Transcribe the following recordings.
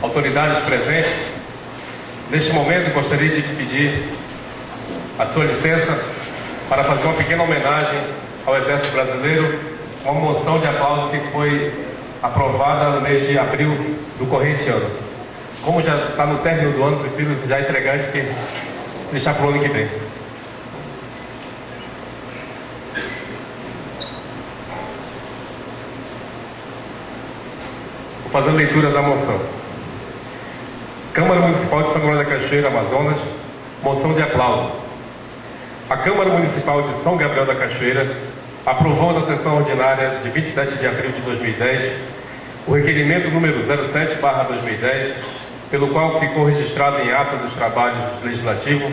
autoridades presentes, neste momento gostaria de pedir a sua licença para fazer uma pequena homenagem ao Exército Brasileiro, uma moção de aplauso que foi aprovada no mês de abril do corrente ano. Como já está no término do ano, prefiro já entregar isso que deixar para o ano que vem. Vou fazer a leitura da moção. Câmara Municipal de São Gabriel da Cachoeira, Amazonas, moção de aplauso. A Câmara Municipal de São Gabriel da Cachoeira aprovou na sessão ordinária de 27 de abril de 2010 o requerimento número 07/2010, pelo qual ficou registrado em ata dos trabalhos legislativos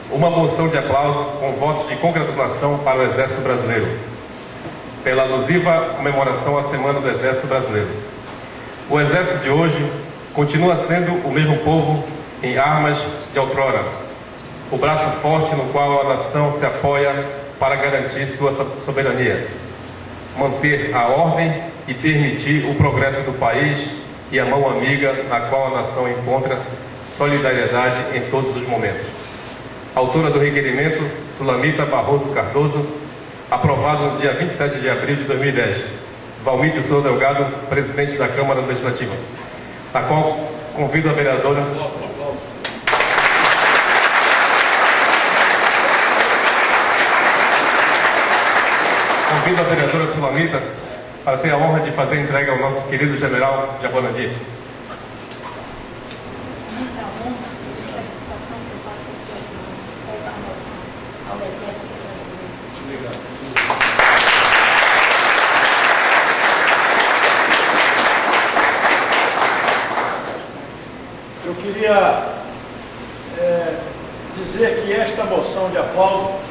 uma moção de aplauso com votos de congratulação para o Exército Brasileiro, pela alusiva comemoração à Semana do Exército Brasileiro. O Exército de hoje continua sendo o mesmo povo em armas de outrora, o braço forte no qual a nação se apoia para garantir sua soberania, manter a ordem e permitir o progresso do país, e a mão amiga na qual a nação encontra solidariedade em todos os momentos. Autora do requerimento, Sulamita Barroso Cardoso, aprovado no dia 27 de abril de 2010. Valmídio Souza Delgado, presidente da Câmara Legislativa, a qual convido a vereadora... Convido a vereadora Sulamita para ter a honra de fazer entrega ao nosso querido general Javanadi. Muita honra e satisfação que eu passo as suas mãos essa moção ao Exército Brasileiro. Obrigado. Eu queria dizer que esta moção de aplauso